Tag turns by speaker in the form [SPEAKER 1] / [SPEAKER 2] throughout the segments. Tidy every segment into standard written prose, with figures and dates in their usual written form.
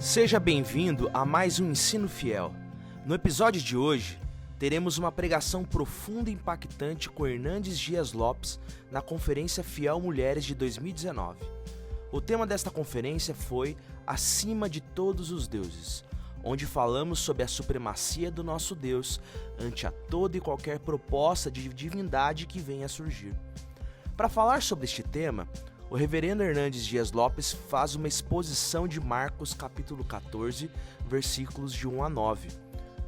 [SPEAKER 1] Seja bem-vindo a mais um Ensino Fiel. No episódio de hoje, teremos uma pregação profunda e impactante com Hernandes Dias Lopes na Conferência Fiel Mulheres de 2019. O tema desta conferência foi Acima de Todos os Deuses, onde falamos sobre a supremacia do nosso Deus ante a toda e qualquer proposta de divindade que venha a surgir. Para falar sobre este tema, o reverendo Hernandes Dias Lopes faz uma exposição de Marcos capítulo 14, versículos de 1 a 9,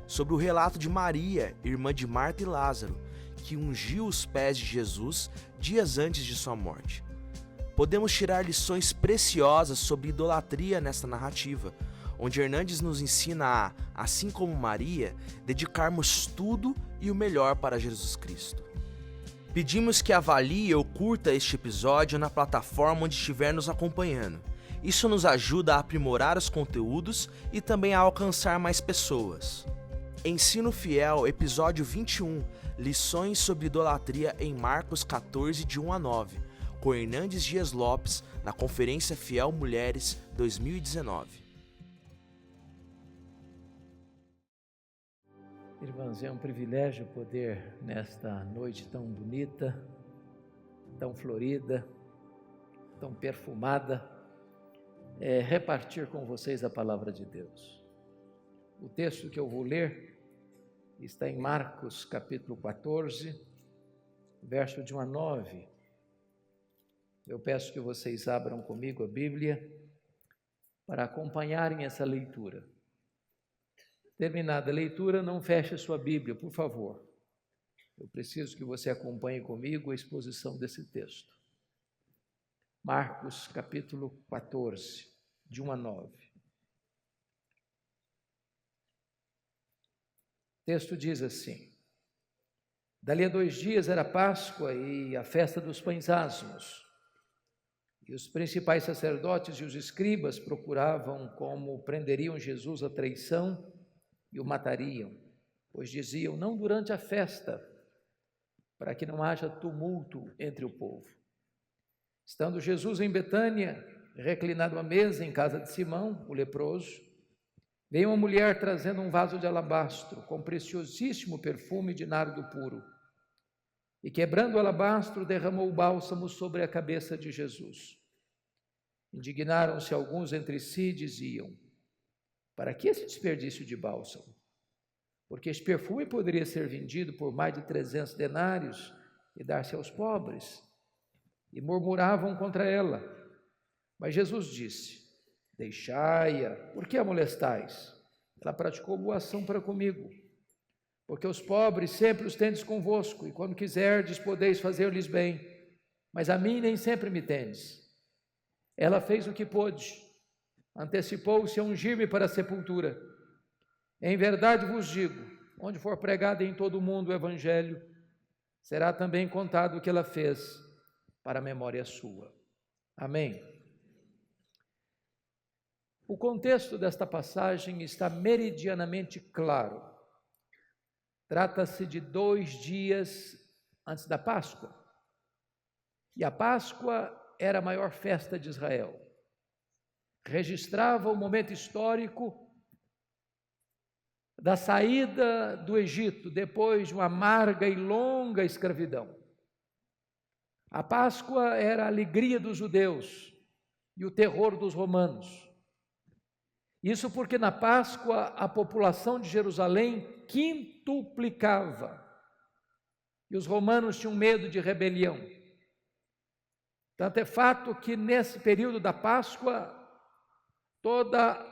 [SPEAKER 1] sobre o relato de Maria, irmã de Marta e Lázaro, que ungiu os pés de Jesus dias antes de sua morte. Podemos tirar lições preciosas sobre idolatria nesta narrativa, onde Hernandes nos ensina a, assim como Maria, dedicarmos tudo e o melhor para Jesus Cristo. Pedimos que avalie ou curta este episódio na plataforma onde estiver nos acompanhando. Isso nos ajuda a aprimorar os conteúdos e também a alcançar mais pessoas. Ensino Fiel, episódio 21, lições sobre idolatria em Marcos 14, de 1 a 9, com Hernandes Dias Lopes, na Conferência Fiel Mulheres 2019.
[SPEAKER 2] Irmãos, é um privilégio poder, nesta noite tão bonita, tão florida, tão perfumada, repartir com vocês a palavra de Deus. O texto que eu vou ler está em Marcos capítulo 14, verso de 1 a 9. Eu peço que vocês abram comigo a Bíblia para acompanharem essa leitura. Terminada a leitura, não feche a sua Bíblia, por favor. Eu preciso que você acompanhe comigo a exposição desse texto. Marcos, capítulo 14, de 1 a 9. O texto diz assim: Dali a 2 dias era Páscoa e a festa dos pães asmos. E os principais sacerdotes e os escribas procuravam como prenderiam Jesus à traição e o matariam, pois diziam, não durante a festa, para que não haja tumulto entre o povo. Estando Jesus em Betânia, reclinado à mesa em casa de Simão, o leproso, veio uma mulher trazendo um vaso de alabastro, com preciosíssimo perfume de nardo puro, e quebrando o alabastro, derramou o bálsamo sobre a cabeça de Jesus. Indignaram-se alguns entre si e diziam, para que esse desperdício de bálsamo? Porque esse perfume poderia ser vendido por mais de 300 denários e dar-se aos pobres. E murmuravam contra ela. Mas Jesus disse, deixai-a, por que a molestais? Ela praticou boa ação para comigo. Porque os pobres sempre os tendes convosco, e quando quiserdes podeis fazer-lhes bem, mas a mim nem sempre me tendes. Ela fez o que pôde. Antecipou-se a ungir-me para a sepultura. Em verdade vos digo, onde for pregado em todo o mundo o Evangelho, será também contado o que ela fez para a memória sua. Amém. O contexto desta passagem está meridianamente claro. Trata-se de 2 dias antes da Páscoa. E a Páscoa era a maior festa de Israel. Registrava o momento histórico da saída do Egito, depois de uma amarga e longa escravidão. A Páscoa era a alegria dos judeus e o terror dos romanos. Isso porque na Páscoa a população de Jerusalém quintuplicava e os romanos tinham medo de rebelião. Tanto é fato que nesse período da Páscoa, toda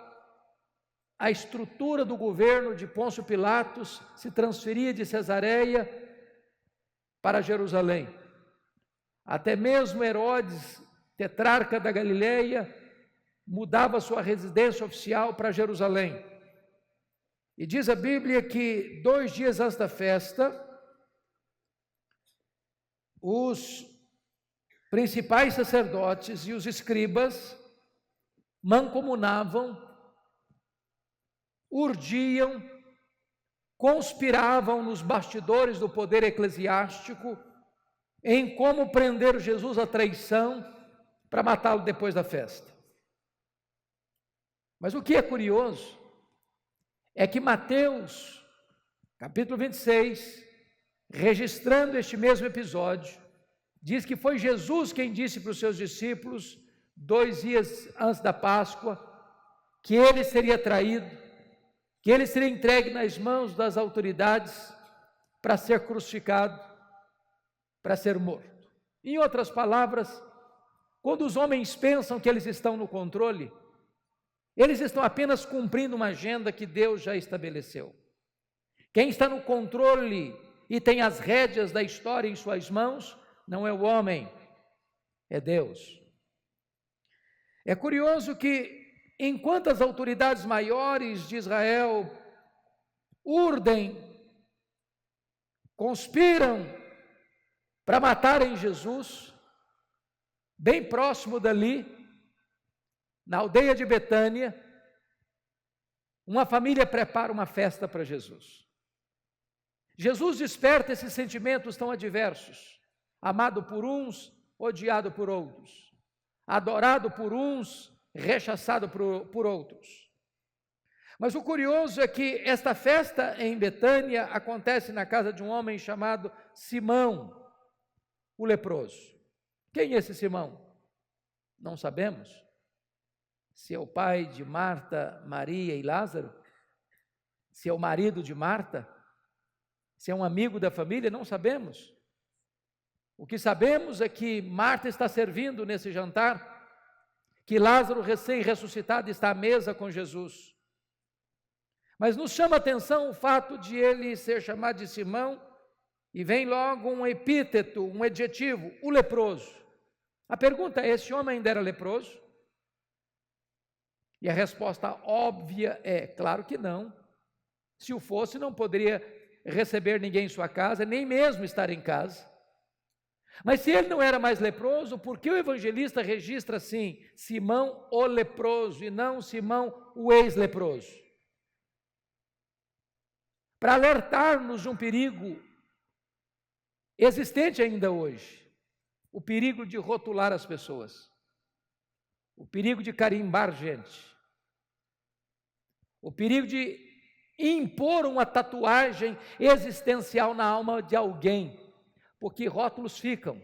[SPEAKER 2] a estrutura do governo de Pôncio Pilatos se transferia de Cesareia para Jerusalém. Até mesmo Herodes, tetrarca da Galileia, mudava sua residência oficial para Jerusalém. E diz a Bíblia que 2 dias antes da festa, os principais sacerdotes e os escribas mancomunavam, urdiam, conspiravam nos bastidores do poder eclesiástico em como prender Jesus à traição para matá-lo depois da festa. Mas o que é curioso é que Mateus, capítulo 26, registrando este mesmo episódio, diz que foi Jesus quem disse para os seus discípulos, 2 dias antes da Páscoa, que ele seria traído, que ele seria entregue nas mãos das autoridades para ser crucificado, para ser morto. Em outras palavras, quando os homens pensam que eles estão no controle, eles estão apenas cumprindo uma agenda que Deus já estabeleceu. Quem está no controle e tem as rédeas da história em suas mãos, não é o homem, é Deus. É curioso que, enquanto as autoridades maiores de Israel urdem, conspiram para matarem Jesus, bem próximo dali, na aldeia de Betânia, uma família prepara uma festa para Jesus. Jesus desperta esses sentimentos tão adversos, amado por uns, odiado por outros, adorado por uns, rechaçado por outros. Mas o curioso é que esta festa em Betânia acontece na casa de um homem chamado Simão, o leproso. Quem é esse Simão? Não sabemos. Se é o pai de Marta, Maria e Lázaro? Se é o marido de Marta? Se é um amigo da família? Não sabemos. O que sabemos é que Marta está servindo nesse jantar, que Lázaro, recém-ressuscitado, está à mesa com Jesus. Mas nos chama a atenção o fato de ele ser chamado de Simão, e vem logo um epíteto, um adjetivo, o leproso. A pergunta é: esse homem ainda era leproso? E a resposta óbvia é: claro que não. Se o fosse, não poderia receber ninguém em sua casa, nem mesmo estar em casa. Mas se ele não era mais leproso, por que o evangelista registra assim, Simão o leproso, e não Simão o ex-leproso? Para alertar-nos de um perigo existente ainda hoje, o perigo de rotular as pessoas, o perigo de carimbar gente, o perigo de impor uma tatuagem existencial na alma de alguém, porque rótulos ficam,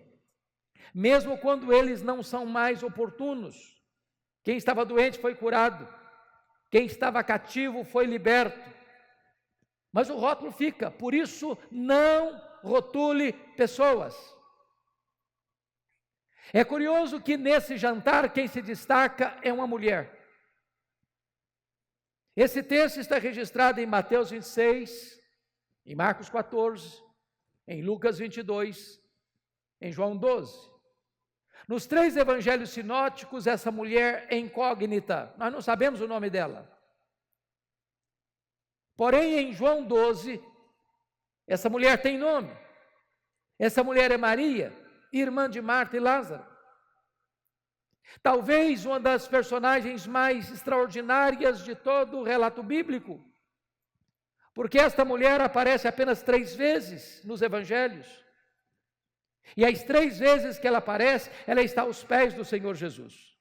[SPEAKER 2] mesmo quando eles não são mais oportunos. Quem estava doente foi curado, quem estava cativo foi liberto, mas o rótulo fica. Por isso, não rotule pessoas. É curioso que nesse jantar quem se destaca é uma mulher. Esse texto está registrado em Mateus 26, em Marcos 14, em Lucas 22, em João 12. Nos 3 evangelhos sinóticos, essa mulher é incógnita, nós não sabemos o nome dela. Porém, em João 12, essa mulher tem nome. Essa mulher é Maria, irmã de Marta e Lázaro. Talvez uma das personagens mais extraordinárias de todo o relato bíblico, porque esta mulher aparece apenas 3 vezes nos evangelhos, e as 3 vezes que ela aparece, ela está aos pés do Senhor Jesus.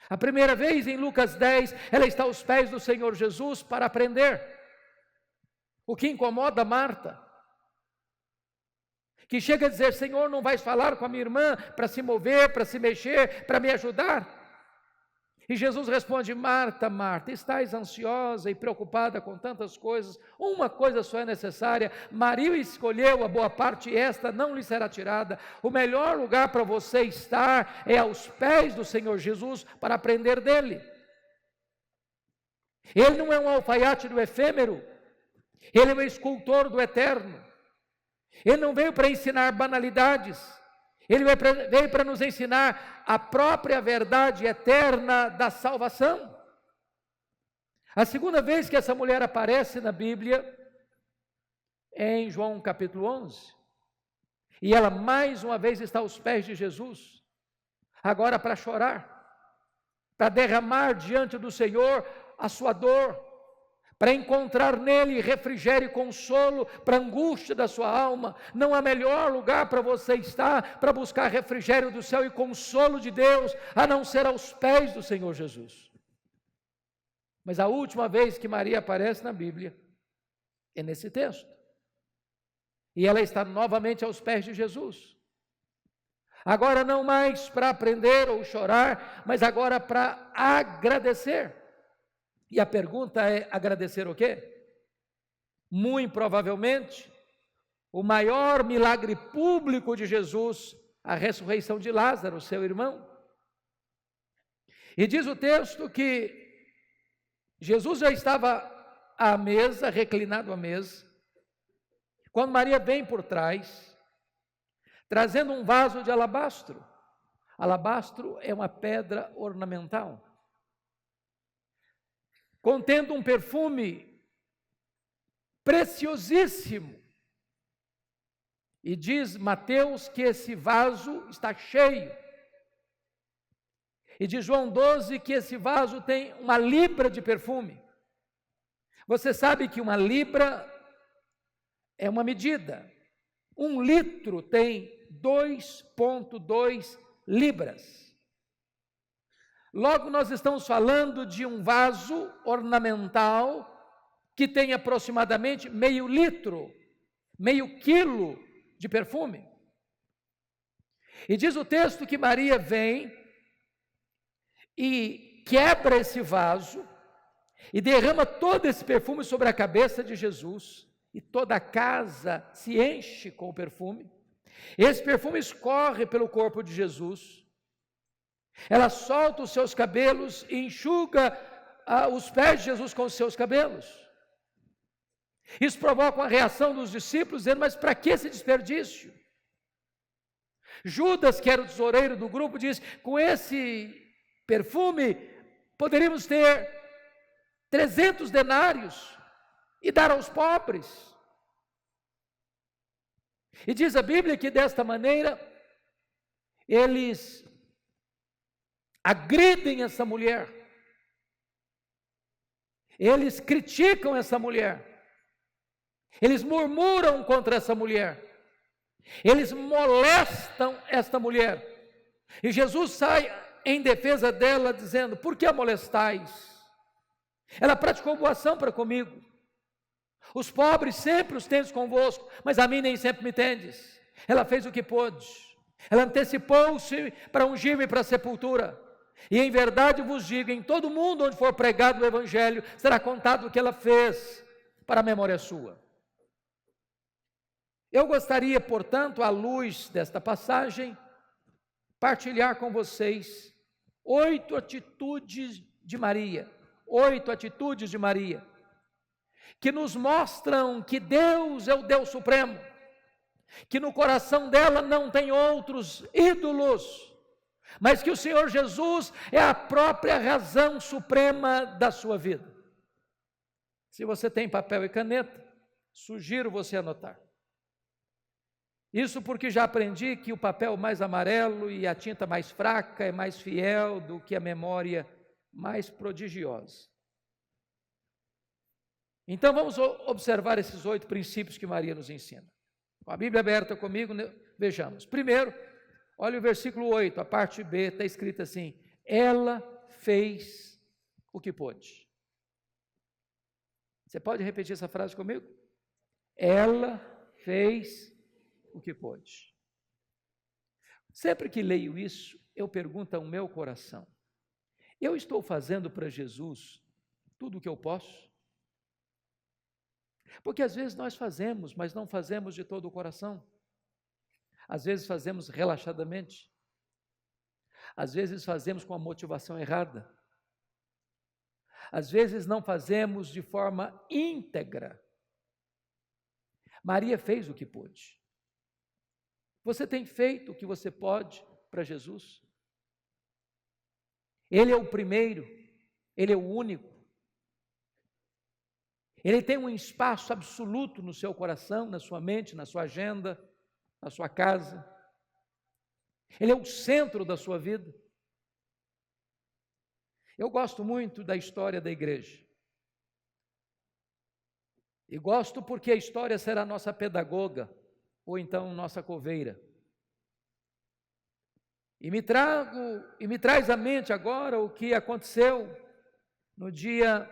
[SPEAKER 2] A primeira vez, em Lucas 10, ela está aos pés do Senhor Jesus para aprender, o que incomoda Marta, que chega a dizer: Senhor, não vais falar com a minha irmã para se mover, para se mexer, para me ajudar? E Jesus responde: Marta, Marta, estás ansiosa e preocupada com tantas coisas, uma coisa só é necessária. Maria escolheu a boa parte e esta não lhe será tirada. O melhor lugar para você estar é aos pés do Senhor Jesus para aprender dele. Ele não é um alfaiate do efêmero, ele é um escultor do eterno. Ele não veio para ensinar banalidades, ele veio para nos ensinar a própria verdade eterna da salvação. A segunda vez que essa mulher aparece na Bíblia é em João capítulo 11. E ela mais uma vez está aos pés de Jesus, agora para chorar, para derramar diante do Senhor a sua dor, para encontrar nele refrigério e consolo para a angústia da sua alma. Não há melhor lugar para você estar, para buscar refrigério do céu e consolo de Deus, a não ser aos pés do Senhor Jesus. Mas a última vez que Maria aparece na Bíblia é nesse texto. E ela está novamente aos pés de Jesus. Agora não mais para aprender ou chorar, mas agora para agradecer. E a pergunta é: agradecer o quê? Muito provavelmente, o maior milagre público de Jesus, a ressurreição de Lázaro, seu irmão. E diz o texto que Jesus já estava à mesa, reclinado à mesa, quando Maria vem por trás, trazendo um vaso de alabastro. Alabastro é uma pedra ornamental, contendo um perfume preciosíssimo. E diz Mateus que esse vaso está cheio. E diz João 12 que esse vaso tem 1 libra de perfume. Você sabe que 1 libra é uma medida. 1 litro tem 2,2 libras. Logo, nós estamos falando de um vaso ornamental que tem aproximadamente meio litro, meio quilo de perfume. E diz o texto que Maria vem e quebra esse vaso e derrama todo esse perfume sobre a cabeça de Jesus, e toda a casa se enche com o perfume. Esse perfume escorre pelo corpo de Jesus. Ela solta os seus cabelos e enxuga os pés de Jesus com os seus cabelos. Isso provoca uma reação dos discípulos, dizendo: mas para que esse desperdício? Judas, que era o tesoureiro do grupo, diz: com esse perfume poderíamos ter 300 denários e dar aos pobres. E diz a Bíblia que desta maneira eles agridem essa mulher, eles criticam essa mulher, eles murmuram contra essa mulher, eles molestam esta mulher. E Jesus sai em defesa dela, dizendo: por que a molestais? Ela praticou boa ação para comigo. Os pobres sempre os tendes convosco, mas a mim nem sempre me tendes. Ela fez o que pôde. Ela antecipou-se para ungir-me para a sepultura. E em verdade vos digo, em todo mundo onde for pregado o Evangelho, será contado o que ela fez para a memória sua. Eu gostaria, portanto, à luz desta passagem, partilhar com vocês 8 atitudes de Maria, que nos mostram que Deus é o Deus Supremo, que no coração dela não tem outros ídolos, mas que o Senhor Jesus é a própria razão suprema da sua vida. Se você tem papel e caneta, sugiro você anotar. Isso porque já aprendi que o papel mais amarelo e a tinta mais fraca é mais fiel do que a memória mais prodigiosa. Então vamos observar esses 8 princípios que Maria nos ensina. Com a Bíblia aberta comigo, vejamos. Primeiro, olha o versículo 8, a parte B, está escrito assim: ela fez o que pôde. Você pode repetir essa frase comigo? Ela fez o que pôde. Sempre que leio isso, eu pergunto ao meu coração: eu estou fazendo para Jesus tudo o que eu posso? Porque às vezes nós fazemos, mas não fazemos de todo o coração. Às vezes fazemos relaxadamente. Às vezes fazemos com a motivação errada. Às vezes não fazemos de forma íntegra. Maria fez o que pôde. Você tem feito o que você pode para Jesus? Ele é o primeiro, Ele é o único. Ele tem um espaço absoluto no seu coração, na sua mente, na sua agenda, na sua casa. Ele é o centro da sua vida. Eu gosto muito da história da igreja. E gosto porque a história será nossa pedagoga, ou então nossa coveira. E me traz à mente agora o que aconteceu no dia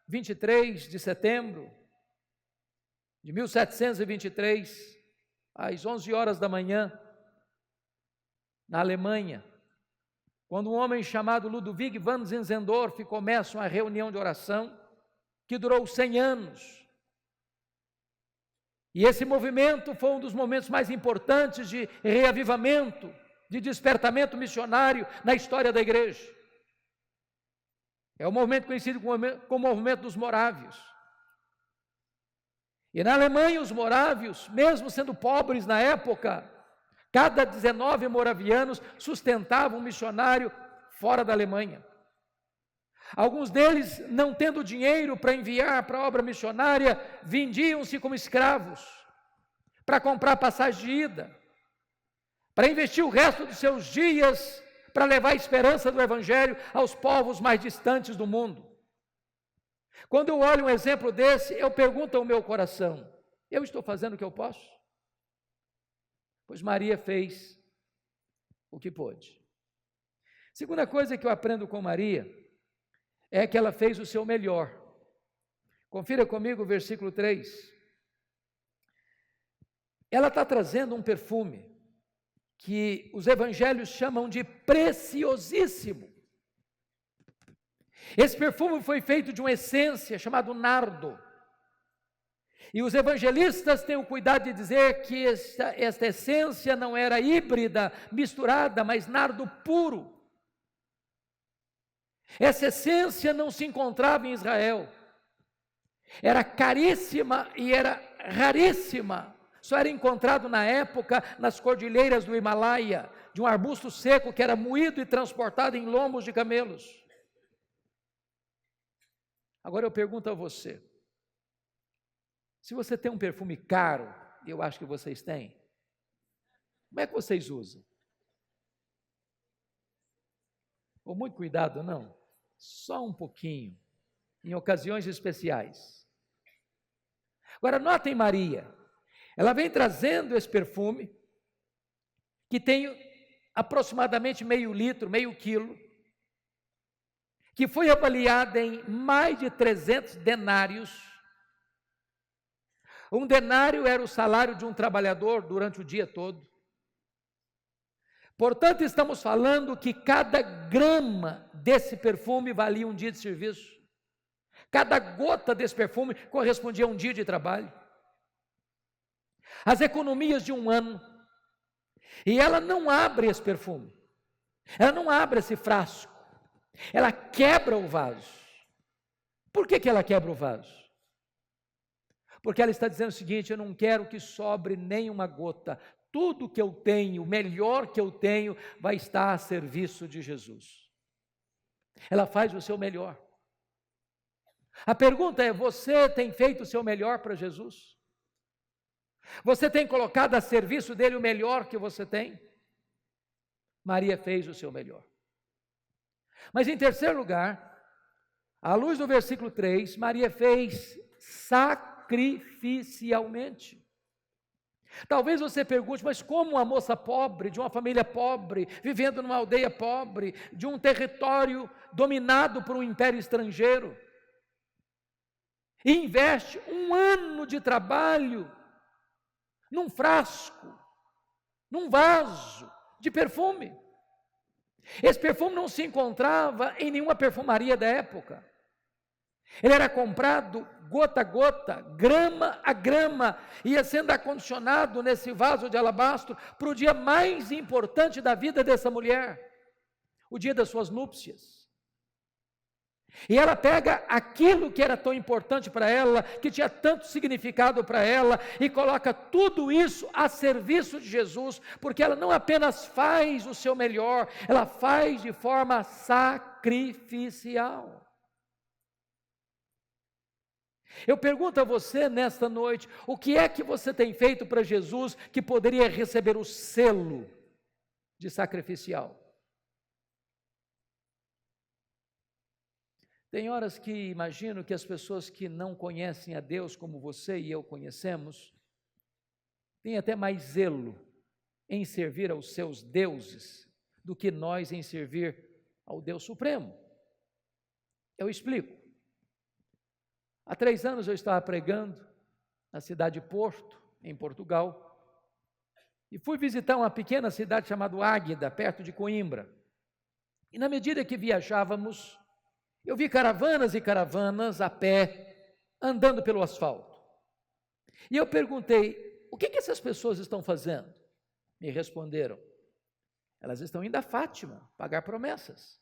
[SPEAKER 2] 23 de setembro de 1723, às 11 horas da manhã, na Alemanha, quando um homem chamado Ludwig van Zinzendorf começa uma reunião de oração que durou 100 anos. E esse movimento foi um dos momentos mais importantes de reavivamento, de despertamento missionário na história da igreja. É o movimento conhecido como o movimento dos morávios. E na Alemanha, os morávios, mesmo sendo pobres na época, cada 19 moravianos sustentavam um missionário fora da Alemanha. Alguns deles, não tendo dinheiro para enviar para a obra missionária, vendiam-se como escravos, para comprar passagem de ida, para investir o resto dos seus dias para levar a esperança do Evangelho aos povos mais distantes do mundo. Quando eu olho um exemplo desse, eu pergunto ao meu coração: eu estou fazendo o que eu posso? Pois Maria fez o que pôde. Segunda coisa que eu aprendo com Maria é que ela fez o seu melhor. Confira comigo o versículo 3. Ela está trazendo um perfume que os evangelhos chamam de preciosíssimo. Esse perfume foi feito de uma essência chamada nardo. E os evangelistas têm o cuidado de dizer que esta essência não era híbrida, misturada, mas nardo puro. Essa essência não se encontrava em Israel. Era caríssima e era raríssima. Só era encontrado na época nas cordilheiras do Himalaia, de um arbusto seco que era moído e transportado em lombos de camelos. Agora eu pergunto a você, se você tem um perfume caro, e eu acho que vocês têm, como é que vocês usam? Com muito cuidado, não? Só um pouquinho, em ocasiões especiais. Agora notem Maria, ela vem trazendo esse perfume, que tem aproximadamente meio litro, meio quilo, que foi avaliada em mais de 300 denários. Um denário era o salário de um trabalhador durante o dia todo. Portanto, estamos falando que cada grama desse perfume valia um dia de serviço. Cada gota desse perfume correspondia a um dia de trabalho. As economias de um ano. E ela não abre esse perfume. Ela não abre esse frasco. Ela quebra o vaso. Por que ela quebra o vaso? Porque ela está dizendo o seguinte: eu não quero que sobre nenhuma gota. Tudo que eu tenho, o melhor que eu tenho, vai estar a serviço de Jesus. Ela faz o seu melhor. A pergunta é: você tem feito o seu melhor para Jesus? Você tem colocado a serviço dele o melhor que você tem? Maria fez o seu melhor. Mas em terceiro lugar, à luz do versículo 3, Maria fez sacrificialmente. Talvez você pergunte: mas como uma moça pobre, de uma família pobre, vivendo numa aldeia pobre, de um território dominado por um império estrangeiro, investe um ano de trabalho num frasco, num vaso de perfume? Esse perfume não se encontrava em nenhuma perfumaria da época. Ele era comprado gota a gota, grama a grama, ia sendo acondicionado nesse vaso de alabastro para o dia mais importante da vida dessa mulher, o dia das suas núpcias. E ela pega aquilo que era tão importante para ela, que tinha tanto significado para ela, e coloca tudo isso a serviço de Jesus, porque ela não apenas faz o seu melhor, ela faz de forma sacrificial. Eu pergunto a você nesta noite: o que é que você tem feito para Jesus que poderia receber o selo de sacrificial? Tem horas que imagino que as pessoas que não conhecem a Deus como você e eu conhecemos, têm até mais zelo em servir aos seus deuses do que nós em servir ao Deus Supremo. Eu explico. Há 3 anos eu estava pregando na cidade de Porto, em Portugal, e fui visitar uma pequena cidade chamada Águeda, perto de Coimbra. E na medida que viajávamos, eu vi caravanas e caravanas a pé, andando pelo asfalto. E eu perguntei, o que essas pessoas estão fazendo? Me responderam, elas estão indo a Fátima, pagar promessas.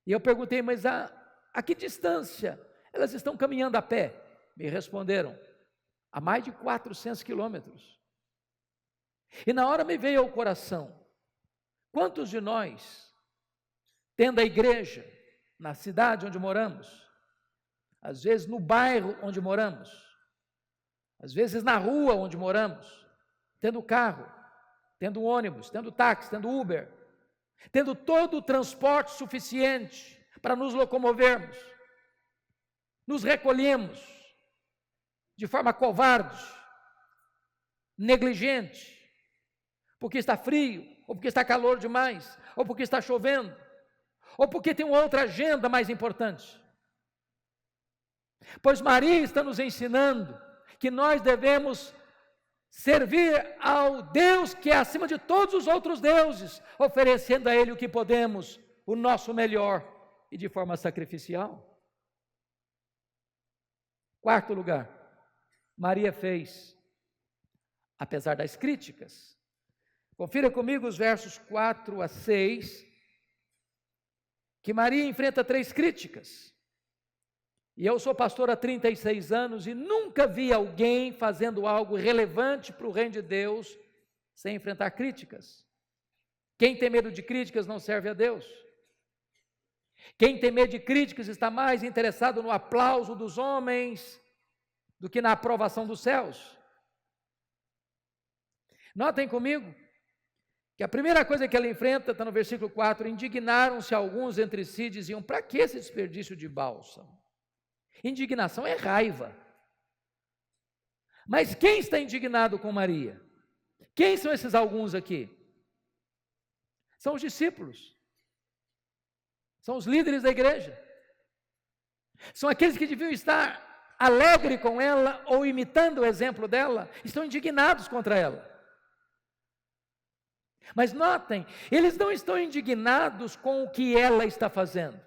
[SPEAKER 2] E eu perguntei, mas a que distância elas estão caminhando a pé? Me responderam, a mais de 400 quilômetros. E na hora me veio ao coração, quantos de nós, tendo a igreja na cidade onde moramos, às vezes no bairro onde moramos, às vezes na rua onde moramos, tendo carro, tendo ônibus, tendo táxi, tendo Uber, tendo todo o transporte suficiente para nos locomovermos, nos recolhemos de forma covarde, negligente, porque está frio, ou porque está calor demais, ou porque está chovendo, ou porque tem uma outra agenda mais importante. Pois Maria está nos ensinando que nós devemos servir ao Deus que é acima de todos os outros deuses, oferecendo a Ele o que podemos, o nosso melhor e de forma sacrificial. 4º lugar, Maria fez, apesar das críticas. Confira comigo os versos 4 a 6, que Maria enfrenta 3 críticas. E eu sou pastor há 36 anos e nunca vi alguém fazendo algo relevante para o reino de Deus sem enfrentar críticas. Quem tem medo de críticas não serve a Deus. Quem tem medo de críticas está mais interessado no aplauso dos homens do que na aprovação dos céus. Notem comigo que a primeira coisa que ela enfrenta, está no versículo 4, indignaram-se alguns entre si, diziam, para que esse desperdício de bálsamo? Indignação é raiva. Mas quem está indignado com Maria? Quem são esses alguns aqui? São os discípulos. São os líderes da igreja. São aqueles que deviam estar alegre com ela ou imitando o exemplo dela, estão indignados contra ela. Mas notem, eles não estão indignados com o que ela está fazendo.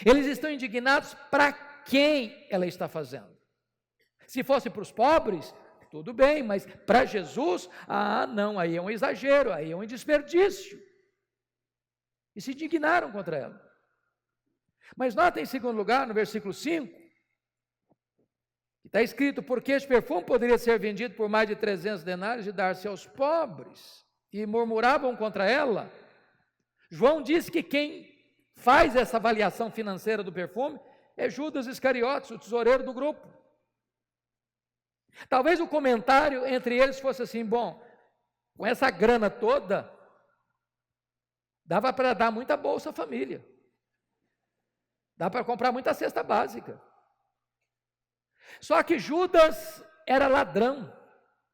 [SPEAKER 2] Eles estão indignados para quem ela está fazendo. Se fosse para os pobres, tudo bem, mas para Jesus, não, aí é um exagero, aí é um desperdício. E se indignaram contra ela. Mas notem em segundo lugar, no versículo 5, que está escrito, porque este perfume poderia ser vendido por mais de 300 denários e dar-se aos pobres. E murmuravam contra ela. João diz que quem faz essa avaliação financeira do perfume é Judas Iscariotes, o tesoureiro do grupo. Talvez o comentário entre eles fosse assim, bom, com essa grana toda, dava para dar muita bolsa à família. Dá para comprar muita cesta básica. Só que Judas era ladrão,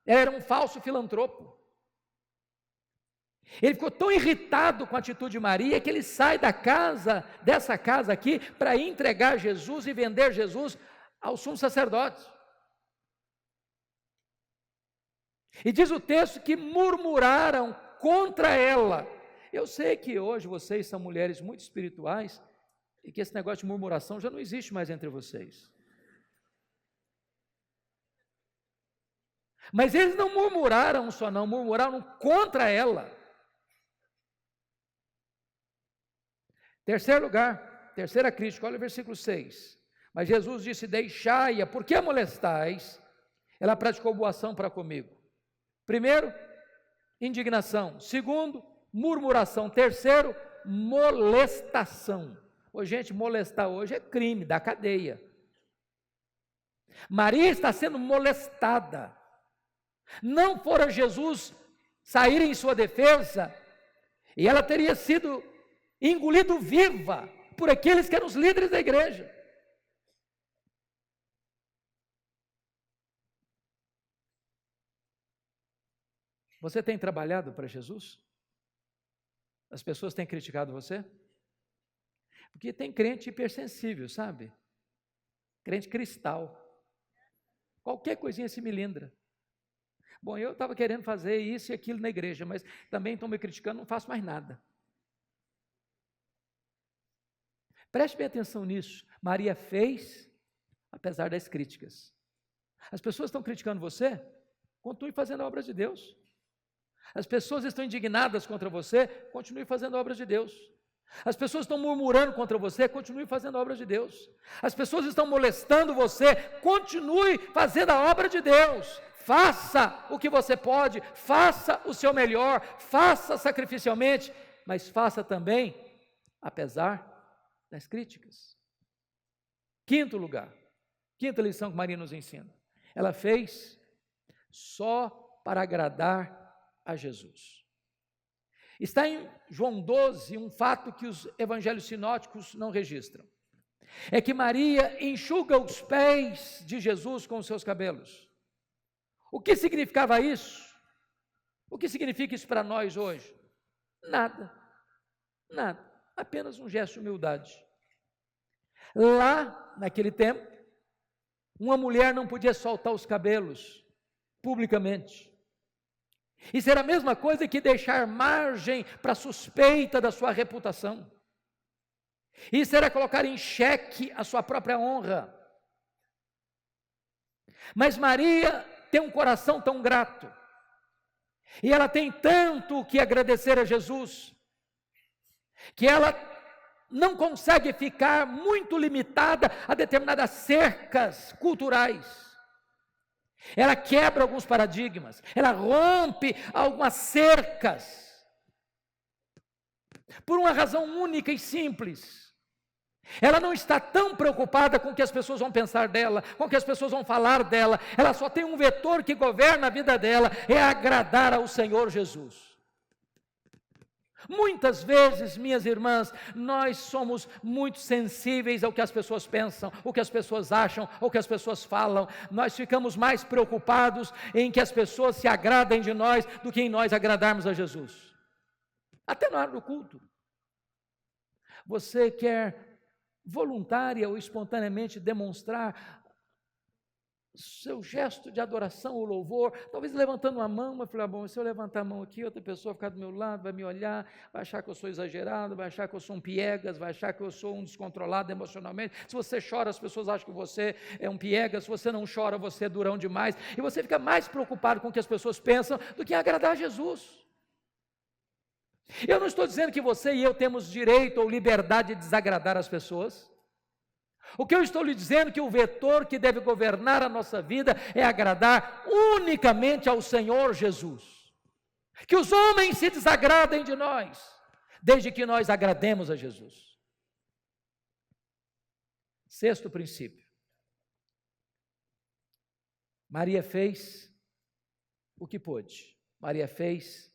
[SPEAKER 2] era um falso filantropo. Ele ficou tão irritado com a atitude de Maria que ele sai dessa casa aqui, para entregar Jesus e vender Jesus ao sumo sacerdote. E diz o texto que murmuraram contra ela. Eu sei que hoje vocês são mulheres muito espirituais e que esse negócio de murmuração já não existe mais entre vocês. Mas eles não murmuraram só não, murmuraram contra ela. Terceiro lugar, terceira crítica, olha o versículo 6. Mas Jesus disse, deixai-a, por que a molestais? Ela praticou boa ação para comigo. Primeiro, indignação. Segundo, murmuração. Terceiro, molestação. Ô, gente, molestar hoje é crime, dá cadeia. Maria está sendo molestada. Não fora Jesus sair em sua defesa, e ela teria sido engolido viva por aqueles que eram os líderes da igreja. Você tem trabalhado para Jesus? As pessoas têm criticado você? Porque tem crente hipersensível, sabe? Crente cristal. Qualquer coisinha se melindra. Bom, eu estava querendo fazer isso e aquilo na igreja, mas também estão me criticando, não faço mais nada. Preste bem atenção nisso. Maria fez, apesar das críticas. As pessoas estão criticando você? Continue fazendo a obra de Deus. As pessoas estão indignadas contra você? Continue fazendo a obra de Deus. As pessoas estão murmurando contra você? Continue fazendo a obra de Deus. As pessoas estão molestando você? Continue fazendo a obra de Deus. Faça o que você pode, faça o seu melhor, faça sacrificialmente, mas faça também, apesar das críticas. Quinto lugar, quinta lição que Maria nos ensina. Ela fez só para agradar a Jesus. Está em João 12 um fato que os evangelhos sinóticos não registram. É que Maria enxuga os pés de Jesus com os seus cabelos. O que significava isso? O que significa isso para nós hoje? Nada, nada, apenas um gesto de humildade. Lá, naquele tempo, uma mulher não podia soltar os cabelos publicamente. Isso era a mesma coisa que deixar margem para suspeita da sua reputação. Isso era colocar em xeque a sua própria honra. Mas Maria tem um coração tão grato, e ela tem tanto que agradecer a Jesus, que ela não consegue ficar muito limitada a determinadas cercas culturais. Ela quebra alguns paradigmas, ela rompe algumas cercas, por uma razão única e simples. Ela não está tão preocupada com o que as pessoas vão pensar dela, com o que as pessoas vão falar dela. Ela só tem um vetor que governa a vida dela, é agradar ao Senhor Jesus. Muitas vezes, minhas irmãs, nós somos muito sensíveis ao que as pessoas pensam, o que as pessoas acham, o que as pessoas falam. Nós ficamos mais preocupados em que as pessoas se agradem de nós do que em nós agradarmos a Jesus. Até na hora do culto. Você quer voluntária ou espontaneamente demonstrar seu gesto de adoração ou louvor, talvez levantando a mão, mas falei, bom, se eu levantar a mão aqui, outra pessoa ficar do meu lado, vai me olhar, vai achar que eu sou exagerado, vai achar que eu sou um piegas, vai achar que eu sou um descontrolado emocionalmente. Se você chora, as pessoas acham que você é um piegas, se você não chora, você é durão demais, e você fica mais preocupado com o que as pessoas pensam do que em agradar a Jesus. Eu não estou dizendo que você e eu temos direito ou liberdade de desagradar as pessoas. O que eu estou lhe dizendo é que o vetor que deve governar a nossa vida é agradar unicamente ao Senhor Jesus. Que os homens se desagradem de nós, desde que nós agrademos a Jesus. Sexto princípio. Maria fez o que pôde. Maria fez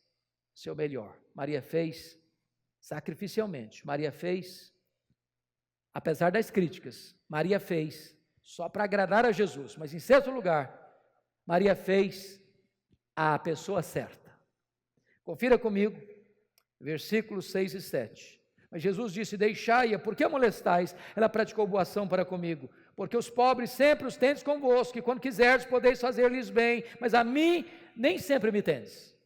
[SPEAKER 2] seu melhor. Maria fez sacrificialmente. Maria fez, apesar das críticas, Maria fez só para agradar a Jesus. Mas em sexto lugar, Maria fez a pessoa certa. Confira comigo, versículos 6 e 7. Mas Jesus disse, deixai-a, por que a molestais? Ela praticou boa ação para comigo. Porque os pobres sempre os tendes convosco, e quando quiserdes podeis fazer-lhes bem, mas a mim nem sempre me tendes.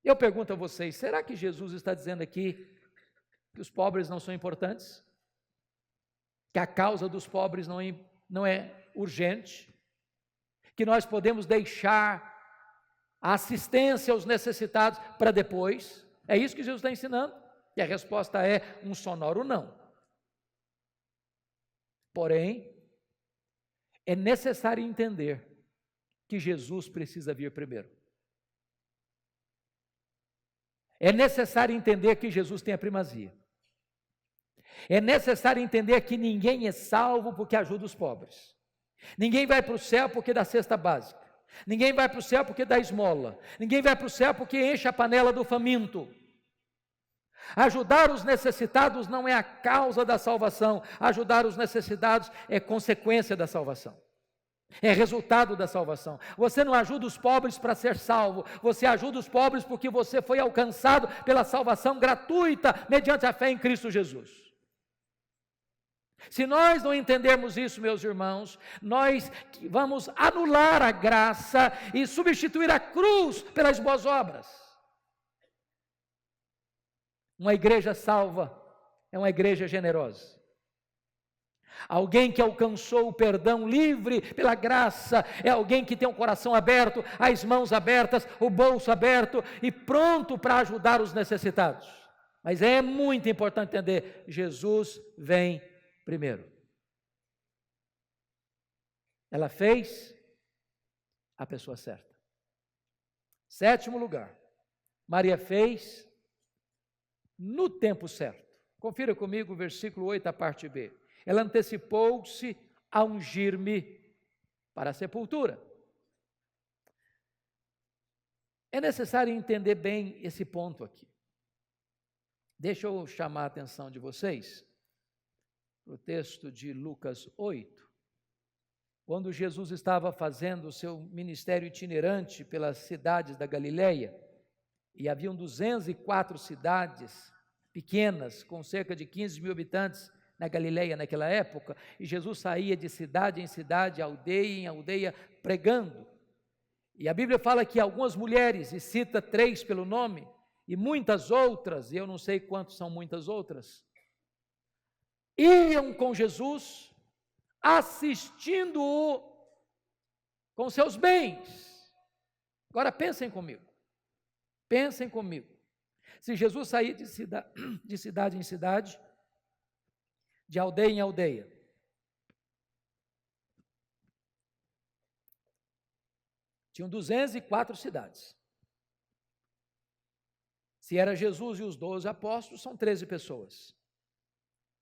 [SPEAKER 2] Eu pergunto a vocês, será que Jesus está dizendo aqui que os pobres não são importantes? Que a causa dos pobres não é urgente? Que nós podemos deixar a assistência aos necessitados para depois? É isso que Jesus está ensinando? E a resposta é um sonoro não. Porém, é necessário entender que Jesus precisa vir primeiro. É necessário entender que Jesus tem a primazia. É necessário entender que ninguém é salvo porque ajuda os pobres. Ninguém vai para o céu porque dá cesta básica. Ninguém vai para o céu porque dá esmola. Ninguém vai para o céu porque enche a panela do faminto. Ajudar os necessitados não é a causa da salvação. Ajudar os necessitados é consequência da salvação. É resultado da salvação. Você não ajuda os pobres para ser salvo. Você ajuda os pobres porque você foi alcançado pela salvação gratuita mediante a fé em Cristo Jesus. Se nós não entendermos isso, meus irmãos, nós vamos anular a graça e substituir a cruz pelas boas obras. Uma igreja salva é uma igreja generosa. Alguém que alcançou o perdão livre pela graça é alguém que tem o coração aberto, as mãos abertas, o bolso aberto e pronto para ajudar os necessitados. Mas é muito importante entender, Jesus vem primeiro. Ela fez a pessoa certa. 7º lugar, Maria fez no tempo certo. Confira comigo o versículo 8, a parte B. Ela antecipou-se a ungir-me para a sepultura. É necessário entender bem esse ponto aqui. Deixa eu chamar a atenção de vocês para o texto de Lucas 8, quando Jesus estava fazendo o seu ministério itinerante pelas cidades da Galileia, e haviam 204 cidades pequenas, com cerca de 15 mil habitantes na Galileia naquela época, e Jesus saía de cidade em cidade, aldeia em aldeia, pregando. E a Bíblia fala que algumas mulheres, e cita 3 pelo nome, e muitas outras, e eu não sei quantos são muitas outras, iam com Jesus, assistindo-o com seus bens. Agora pensem comigo, se Jesus sair de cidade em cidade, de aldeia em aldeia, tinham 204 cidades. Se era Jesus e os 12 apóstolos, são 13 pessoas.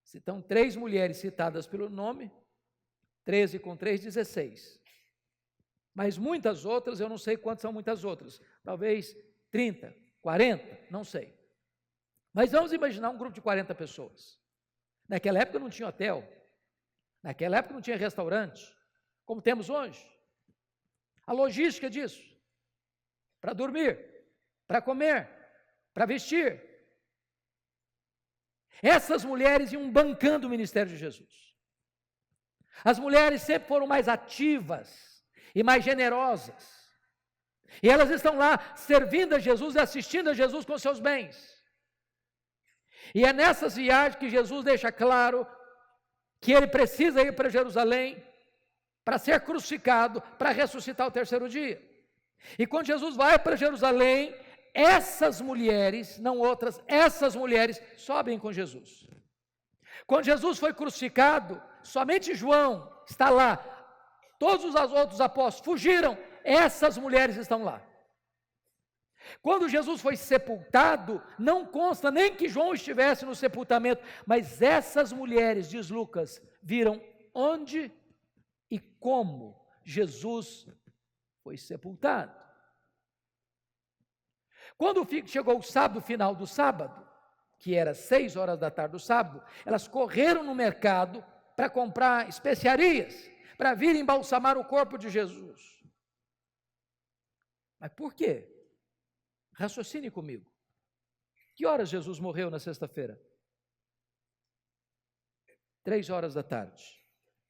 [SPEAKER 2] Se estão 3 mulheres citadas pelo nome, 13 com 3, 16. Mas muitas outras, eu não sei quantas são muitas outras. Talvez 30, 40, não sei. Mas vamos imaginar um grupo de 40 pessoas. Naquela época não tinha hotel. Naquela época não tinha restaurante, como temos hoje. A logística disso, para dormir, para comer, para vestir. Essas mulheres iam bancando o ministério de Jesus. As mulheres sempre foram mais ativas e mais generosas. E elas estão lá servindo a Jesus e assistindo a Jesus com seus bens. E é nessas viagens que Jesus deixa claro que ele precisa ir para Jerusalém para ser crucificado, para ressuscitar ao 3º dia. E quando Jesus vai para Jerusalém, essas mulheres, não outras, essas mulheres sobem com Jesus. Quando Jesus foi crucificado, somente João está lá. Todos os outros apóstolos fugiram, essas mulheres estão lá. Quando Jesus foi sepultado, não consta nem que João estivesse no sepultamento, mas essas mulheres, diz Lucas, viram onde e como Jesus foi sepultado. Quando chegou o sábado, final do sábado, que era 6 horas da tarde do sábado, elas correram no mercado para comprar especiarias, para vir embalsamar o corpo de Jesus. Mas por quê? Raciocine comigo. Que horas Jesus morreu na sexta-feira? 3 horas da tarde.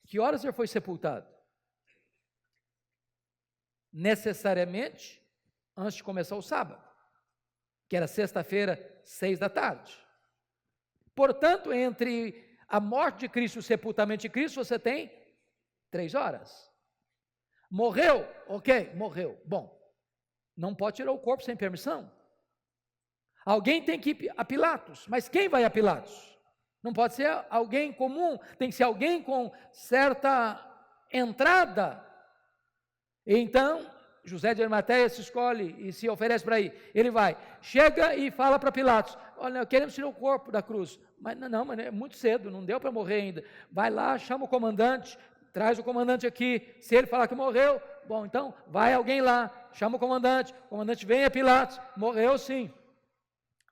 [SPEAKER 2] Que horas ele foi sepultado? Necessariamente antes de começar o sábado, que era sexta-feira, 6 da tarde. Portanto, entre a morte de Cristo e o sepultamento de Cristo, você tem 3 horas. Morreu? Ok, morreu. Bom, não pode tirar o corpo sem permissão. Alguém tem que ir a Pilatos, mas quem vai a Pilatos? Não pode ser alguém comum, tem que ser alguém com certa entrada. Então, José de Arimateia se escolhe e se oferece para ir. Ele vai, chega e fala para Pilatos: olha, queremos tirar o corpo da cruz. Mas não, mas é muito cedo, não deu para morrer ainda. Vai lá, chama o comandante, traz o comandante aqui. Se ele falar que morreu, bom, então vai alguém lá, chama o comandante vem a Pilatos, morreu sim.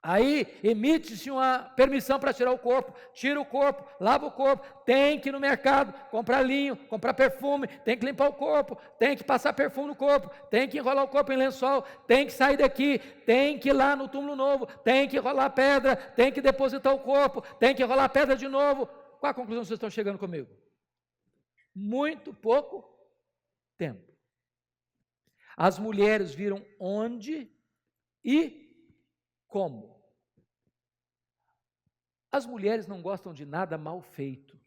[SPEAKER 2] Aí emite-se uma permissão para tirar o corpo, tira o corpo, lava o corpo, tem que ir no mercado, comprar linho, comprar perfume, tem que limpar o corpo, tem que passar perfume no corpo, tem que enrolar o corpo em lençol, tem que sair daqui, tem que ir lá no túmulo novo, tem que rolar pedra, tem que depositar o corpo, tem que rolar pedra de novo. qual a conclusão que vocês estão chegando comigo? Muito pouco tempo. As mulheres viram onde e como. As mulheres não gostam de nada mal feito.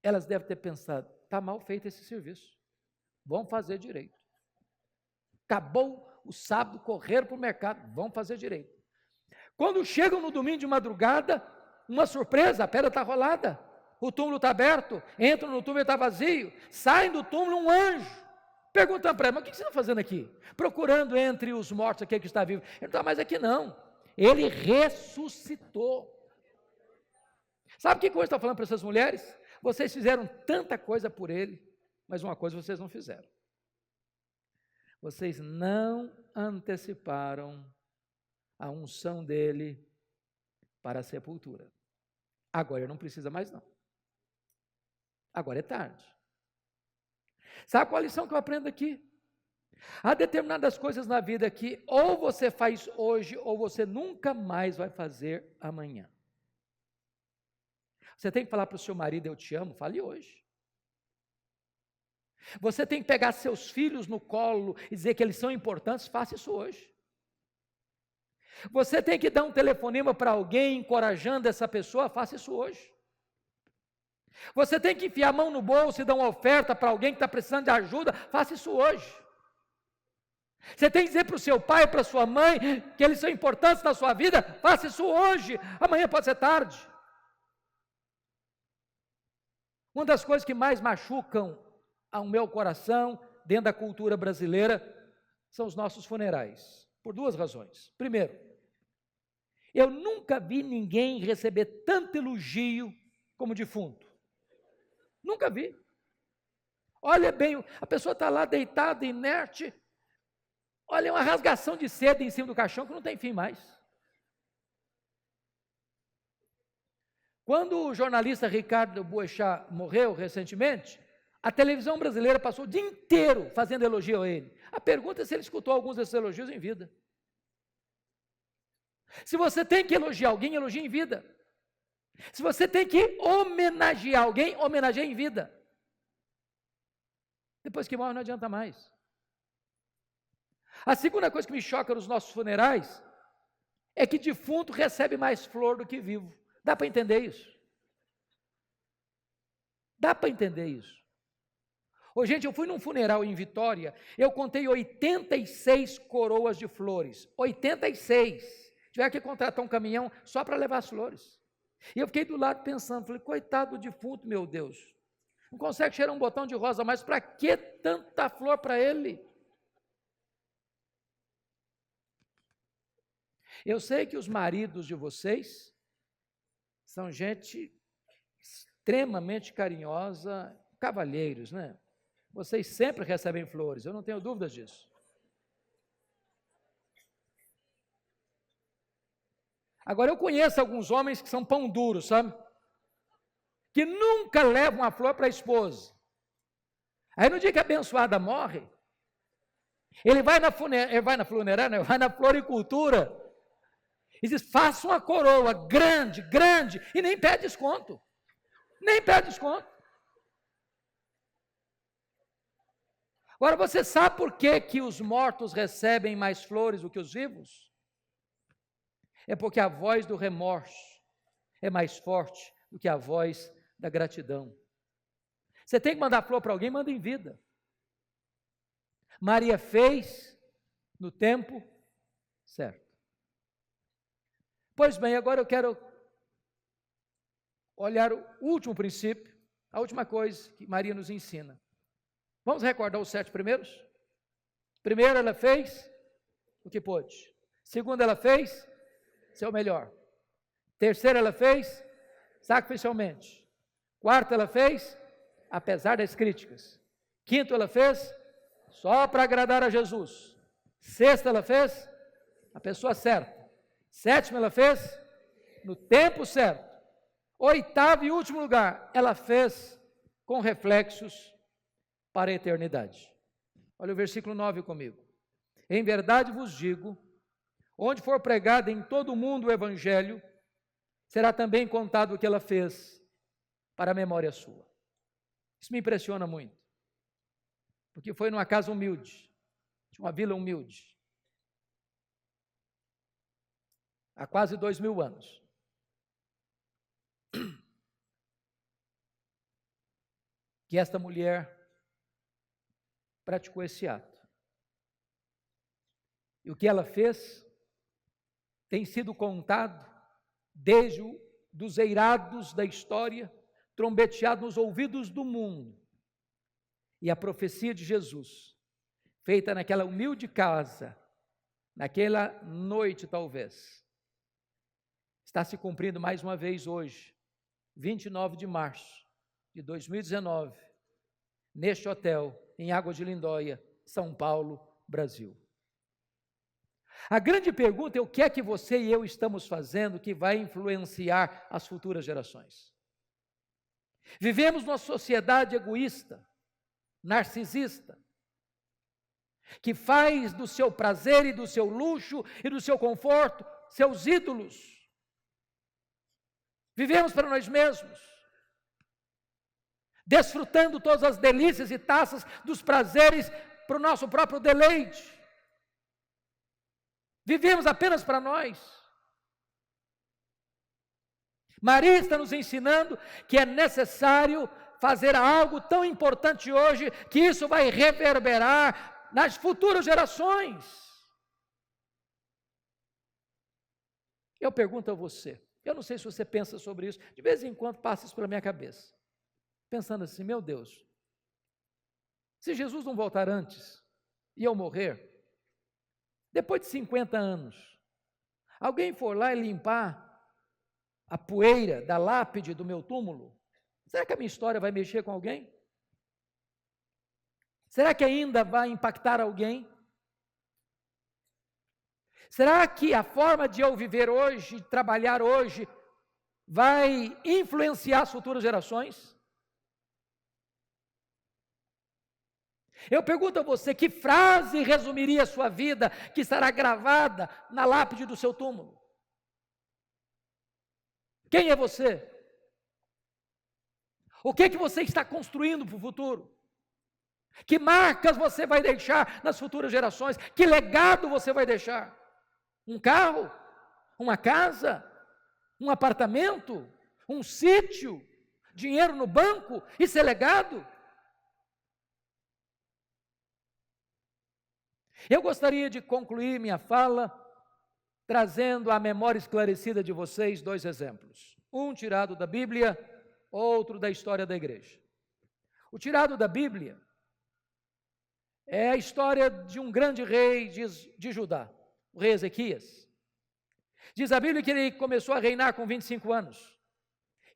[SPEAKER 2] Elas devem ter pensado, está mal feito esse serviço. Vamos fazer direito. Acabou o sábado, correram para o mercado, vamos fazer direito. Quando chegam no domingo de madrugada, uma surpresa, a pedra está rolada, o túmulo está aberto, entram no túmulo e está vazio, saem do túmulo um anjo. Perguntam para ele, mas o que você está fazendo aqui? Procurando entre os mortos aquele que está vivo. Ele não está mais aqui não, ele ressuscitou. Sabe o que hoje está falando para essas mulheres? Vocês fizeram tanta coisa por ele, mas uma coisa vocês não fizeram. Vocês não anteciparam a unção dele para a sepultura. Agora ele não precisa mais não. Agora é tarde. Sabe qual a lição que eu aprendo aqui? Há determinadas coisas na vida que ou você faz hoje ou você nunca mais vai fazer amanhã. Você tem que falar para o seu marido, eu te amo, fale hoje. Você tem que pegar seus filhos no colo e dizer que eles são importantes, faça isso hoje. Você tem que dar um telefonema para alguém, encorajando essa pessoa, faça isso hoje. Você tem que enfiar a mão no bolso e dar uma oferta para alguém que está precisando de ajuda, faça isso hoje. Você tem que dizer para o seu pai, para a sua mãe, que eles são importantes na sua vida, faça isso hoje, amanhã pode ser tarde. Uma das coisas que mais machucam ao meu coração, dentro da cultura brasileira, são os nossos funerais, por duas razões. Primeiro, eu nunca vi ninguém receber tanto elogio como defunto. Nunca vi. Olha bem, a pessoa está lá deitada, inerte, olha uma rasgação de seda em cima do caixão que não tem fim mais. Quando o jornalista Ricardo Boechat morreu recentemente, a televisão brasileira passou o dia inteiro fazendo elogio a ele. A pergunta é se ele escutou alguns desses elogios em vida. Se você tem que elogiar alguém, elogie em vida. Se você tem que homenagear alguém, homenageie em vida. Depois que morre não adianta mais. A segunda coisa que me choca nos nossos funerais é que defunto recebe mais flor do que vivo. Dá para entender isso? Dá para entender isso? Ô, gente, eu fui num funeral em Vitória, eu contei 86 coroas de flores. 86. Tiver que contratar um caminhão só para levar as flores. E eu fiquei do lado pensando, falei, coitado do defunto, meu Deus. Não consegue cheirar um botão de rosa, mas para que tanta flor para ele? Eu sei que os maridos de vocês são gente extremamente carinhosa, cavalheiros, né? Vocês sempre recebem flores, eu não tenho dúvidas disso. Agora, eu conheço alguns homens que são pão duro, sabe? Que nunca levam a flor para a esposa. Aí no dia que a abençoada morre, ele vai na funerária, vai na floricultura, e diz, faça uma coroa grande, grande, e nem pede desconto. Nem pede desconto. Agora, você sabe por que os mortos recebem mais flores do que os vivos? É porque a voz do remorso é mais forte do que a voz da gratidão. Você tem que mandar flor para alguém, manda em vida. Maria fez no tempo certo. Pois bem, agora eu quero olhar o último princípio, a última coisa que Maria nos ensina. Vamos recordar os 7 primeiros? Primeiro, ela fez o que pôde. Segundo, ela fez seu melhor. Terceiro, ela fez sacrificialmente. Quarto, ela fez apesar das críticas. Quinto, ela fez só para agradar a Jesus. Sexto, ela fez a pessoa certa. Sétimo, ela fez no tempo certo. Oitavo e último lugar, ela fez com reflexos para a eternidade. Olha o versículo 9 comigo. Em verdade vos digo, onde for pregado em todo o mundo o evangelho, será também contado o que ela fez para a memória sua. Isso me impressiona muito, porque foi numa casa humilde, de uma vila humilde, há quase 2000 anos. Que esta mulher praticou esse ato. E o que ela fez tem sido contado desde dos eirados da história, trombeteado nos ouvidos do mundo. E a profecia de Jesus, feita naquela humilde casa, naquela noite talvez, está se cumprindo mais uma vez hoje, 29 de março de 2019, neste hotel, em Águas de Lindóia, São Paulo, Brasil. A grande pergunta é o que é que você e eu estamos fazendo que vai influenciar as futuras gerações. Vivemos numa sociedade egoísta, narcisista, que faz do seu prazer e do seu luxo e do seu conforto seus ídolos. Vivemos para nós mesmos, desfrutando todas as delícias e taças dos prazeres para o nosso próprio deleite. Vivemos apenas para nós. Maria está nos ensinando que é necessário fazer algo tão importante hoje, que isso vai reverberar nas futuras gerações. Eu pergunto a você, eu não sei se você pensa sobre isso, de vez em quando passa isso pela minha cabeça, pensando assim, meu Deus, se Jesus não voltar antes e eu morrer, depois de 50 anos, alguém for lá e limpar a poeira da lápide do meu túmulo, será que a minha história vai mexer com alguém? Será que ainda vai impactar alguém? Será que a forma de eu viver hoje, trabalhar hoje, vai influenciar as futuras gerações? Eu pergunto a você, que frase resumiria a sua vida que estará gravada na lápide do seu túmulo? Quem é você? O que é que você está construindo para o futuro? Que marcas você vai deixar nas futuras gerações? Que legado você vai deixar? Um carro? Uma casa? Um apartamento? Um sítio? Dinheiro no banco? Isso é legado? Eu gostaria de concluir minha fala trazendo à memória esclarecida de vocês 2 exemplos. Um tirado da Bíblia, outro da história da igreja. O tirado da Bíblia é a história de um grande rei de Judá, o rei Ezequias. Diz a Bíblia que ele começou a reinar com 25 anos,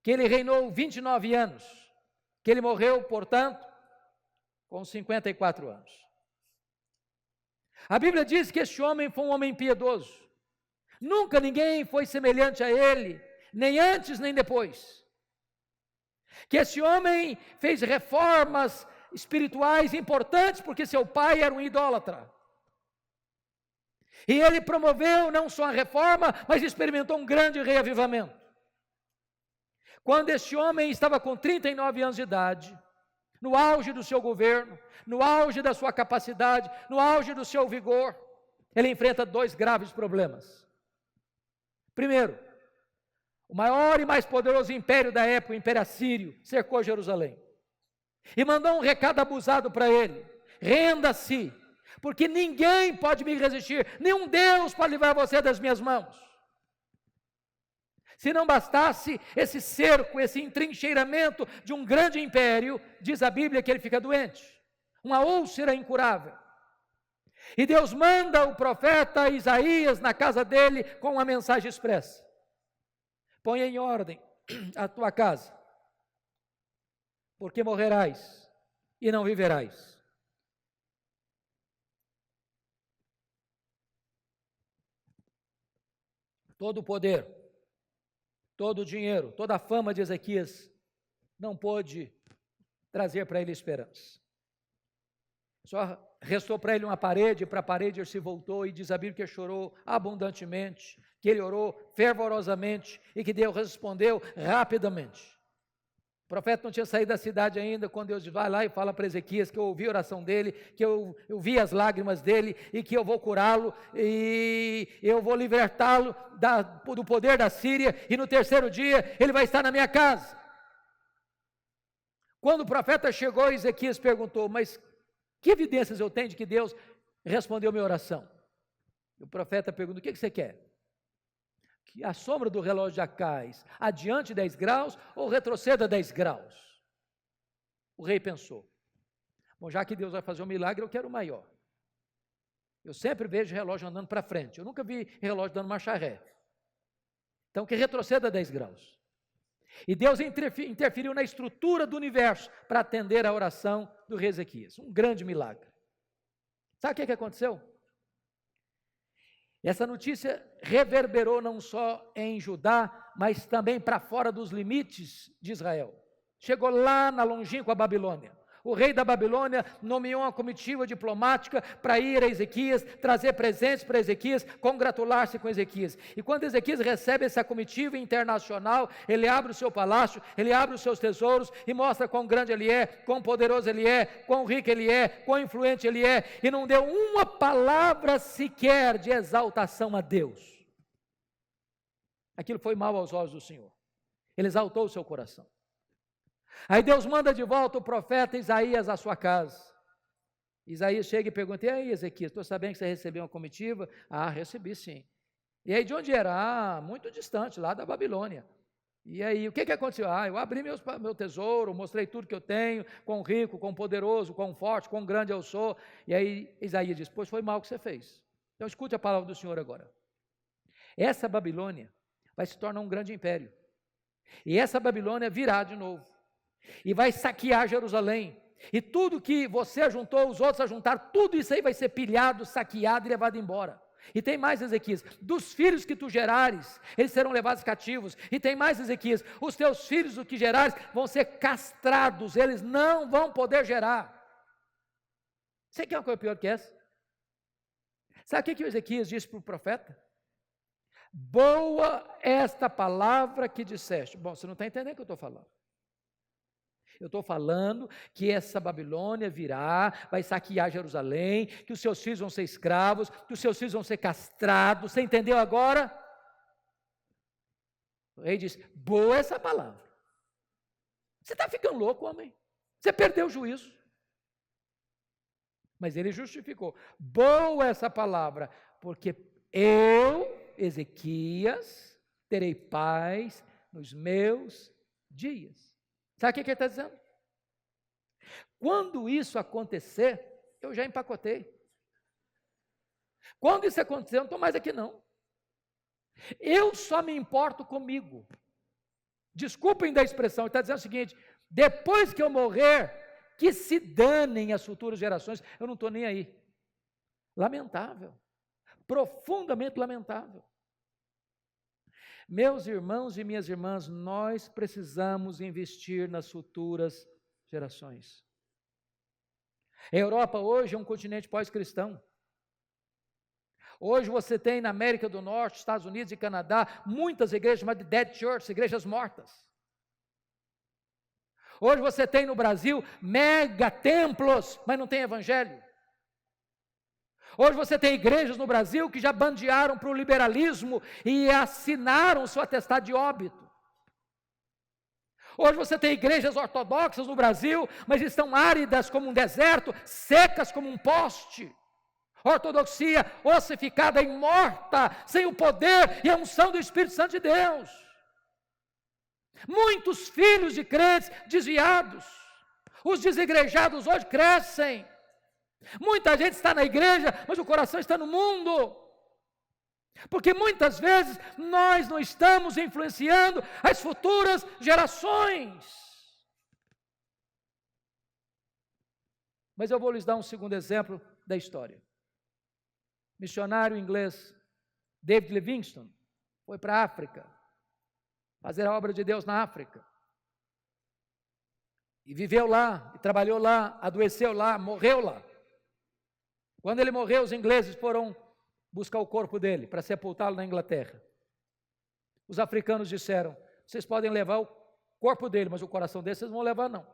[SPEAKER 2] que ele reinou 29 anos, que ele morreu, portanto, com 54 anos. A Bíblia diz que este homem foi um homem piedoso. Nunca ninguém foi semelhante a ele, nem antes nem depois. Que esse homem fez reformas espirituais importantes, porque seu pai era um idólatra. E ele promoveu não só a reforma, mas experimentou um grande reavivamento. Quando este homem estava com 39 anos de idade, no auge do seu governo, no auge da sua capacidade, no auge do seu vigor, ele enfrenta 2 graves problemas. Primeiro, o maior e mais poderoso império da época, o Império Assírio, cercou Jerusalém. E mandou um recado abusado para ele: renda-se, porque ninguém pode me resistir, nenhum Deus pode livrar você das minhas mãos. Se não bastasse esse cerco, esse entrincheiramento de um grande império, diz a Bíblia que ele fica doente, uma úlcera incurável. E Deus manda o profeta Isaías na casa dele com uma mensagem expressa: põe em ordem a tua casa, porque morrerás e não viverás. Todo o poder, todo o dinheiro, toda a fama de Ezequias não pôde trazer para ele esperança. Só restou para ele uma parede, para a parede ele se voltou e diz a Bíblia que chorou abundantemente, que ele orou fervorosamente e que Deus respondeu rapidamente. O profeta não tinha saído da cidade ainda, quando Deus vai lá e fala para Ezequias que eu ouvi a oração dele, que eu vi as lágrimas dele e que eu vou curá-lo e eu vou libertá-lo do poder da Síria e no terceiro dia ele vai estar na minha casa. Quando o profeta chegou, Ezequias perguntou, mas que evidências eu tenho de que Deus respondeu minha oração? E o profeta pergunta, o que você quer? Que a sombra do relógio de Acais adiante 10 graus ou retroceda 10 graus? O rei pensou, bom, já que Deus vai fazer um milagre, eu quero o maior. Eu sempre vejo relógio andando para frente, eu nunca vi relógio dando marcha ré. Então que retroceda 10 graus. E Deus interferiu na estrutura do universo para atender a oração do rei Ezequias, um grande milagre. Sabe o que aconteceu? Essa notícia reverberou não só em Judá, mas também para fora dos limites de Israel. Chegou lá na longínqua Babilônia. O rei da Babilônia nomeou uma comitiva diplomática para ir a Ezequias, trazer presentes para Ezequias, congratular-se com Ezequias. E quando Ezequias recebe essa comitiva internacional, ele abre o seu palácio, ele abre os seus tesouros e mostra quão grande ele é, quão poderoso ele é, quão rico ele é, quão influente ele é, e não deu uma palavra sequer de exaltação a Deus. Aquilo foi mal aos olhos do Senhor. Ele exaltou o seu coração. Aí Deus manda de volta o profeta Isaías à sua casa. Isaías chega e pergunta, e aí Ezequias, estou sabendo que você recebeu uma comitiva? Ah, recebi sim. E aí de onde era? Ah, muito distante, lá da Babilônia. E aí, o que aconteceu? Ah, eu abri meu tesouro, mostrei tudo que eu tenho, quão rico, quão poderoso, quão forte, quão grande eu sou. E aí Isaías diz, pois foi mal o que você fez. Então escute a palavra do Senhor agora. Essa Babilônia vai se tornar um grande império. E essa Babilônia virá de novo. E vai saquear Jerusalém, e tudo que você ajuntou, os outros ajuntaram, tudo isso aí vai ser pilhado, saqueado e levado embora. E tem mais, Ezequias, dos filhos que tu gerares, eles serão levados cativos. E tem mais, Ezequias, os teus filhos, o que gerares, vão ser castrados, eles não vão poder gerar. Você quer uma coisa pior que essa? Sabe o que o Ezequias disse para o profeta? Boa esta palavra que disseste. Bom, você não está entendendo o que eu estou falando. Eu estou falando que essa Babilônia virá, vai saquear Jerusalém, que os seus filhos vão ser escravos, que os seus filhos vão ser castrados. Você entendeu agora? O rei diz, boa essa palavra. Você está ficando louco, homem. Você perdeu o juízo. Mas ele justificou. Boa essa palavra, porque eu, Ezequias, terei paz nos meus dias. Sabe o que ele está dizendo? Quando isso acontecer, eu já empacotei. Quando isso acontecer, eu não estou mais aqui não. Eu só me importo comigo. Desculpem da expressão, ele está dizendo o seguinte, depois que eu morrer, que se danem as futuras gerações, eu não estou nem aí. Lamentável, profundamente lamentável. Meus irmãos e minhas irmãs, nós precisamos investir nas futuras gerações. A Europa hoje é um continente pós-cristão. Hoje você tem na América do Norte, Estados Unidos e Canadá, muitas igrejas chamadas de dead church, igrejas mortas. Hoje você tem no Brasil mega templos, mas não tem evangelho. Hoje você tem igrejas no Brasil que já bandearam para o liberalismo e assinaram o seu atestado de óbito. Hoje você tem igrejas ortodoxas no Brasil, mas estão áridas como um deserto, secas como um poste. Ortodoxia ossificada e morta, sem o poder e a unção do Espírito Santo de Deus. Muitos filhos de crentes desviados. Os desigrejados hoje crescem. Muita gente está na igreja, mas o coração está no mundo. Porque muitas vezes nós não estamos influenciando as futuras gerações. Mas eu vou lhes dar um segundo exemplo da história. Missionário inglês David Livingstone foi para a África, fazer a obra de Deus na África. E viveu lá, e trabalhou lá, adoeceu lá, morreu lá. Quando ele morreu, os ingleses foram buscar o corpo dele para sepultá-lo na Inglaterra. Os africanos disseram: vocês podem levar o corpo dele, mas o coração dele vocês não vão levar não.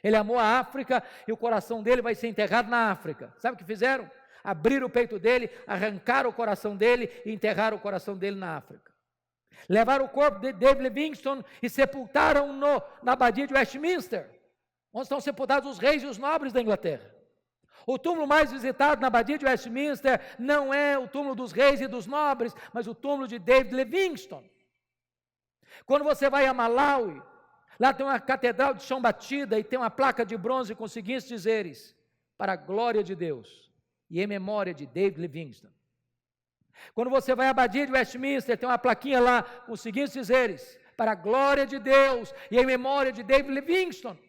[SPEAKER 2] Ele amou a África e o coração dele vai ser enterrado na África. Sabe o que fizeram? Abriram o peito dele, arrancaram o coração dele e enterraram o coração dele na África. Levaram o corpo de David Livingstone e sepultaram na abadia de Westminster, onde estão sepultados os reis e os nobres da Inglaterra. O túmulo mais visitado na abadia de Westminster não é o túmulo dos reis e dos nobres, mas o túmulo de David Livingstone. Quando você vai a Malawi, lá tem uma catedral de chão batida e tem uma placa de bronze com os seguintes dizeres: para a glória de Deus e em memória de David Livingstone. Quando você vai à abadia de Westminster, tem uma plaquinha lá com os seguintes dizeres: para a glória de Deus e em memória de David Livingstone.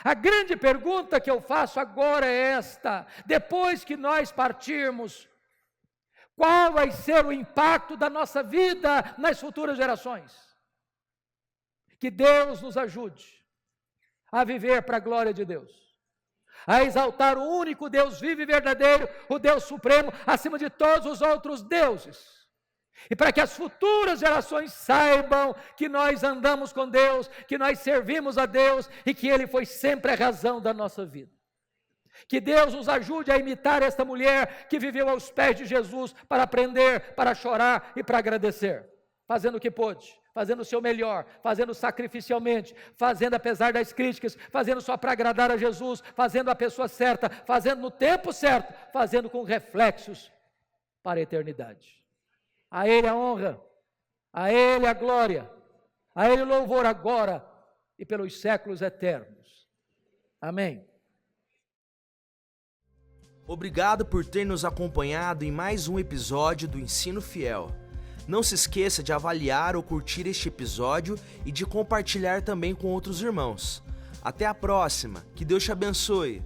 [SPEAKER 2] A grande pergunta que eu faço agora é esta: depois que nós partirmos, qual vai ser o impacto da nossa vida nas futuras gerações? Que Deus nos ajude a viver para a glória de Deus, a exaltar o único Deus vivo e verdadeiro, o Deus supremo, acima de todos os outros deuses. E para que as futuras gerações saibam que nós andamos com Deus, que nós servimos a Deus e que Ele foi sempre a razão da nossa vida. Que Deus nos ajude a imitar esta mulher que viveu aos pés de Jesus para aprender, para chorar e para agradecer, fazendo o que pôde, fazendo o seu melhor, fazendo sacrificialmente, fazendo apesar das críticas, fazendo só para agradar a Jesus, fazendo a pessoa certa, fazendo no tempo certo, fazendo com reflexos para a eternidade. A Ele a honra, a Ele a glória, a Ele o louvor agora e pelos séculos eternos. Amém.
[SPEAKER 1] Obrigado por ter nos acompanhado em mais um episódio do Ensino Fiel. Não se esqueça de avaliar ou curtir este episódio e de compartilhar também com outros irmãos. Até a próxima, que Deus te abençoe.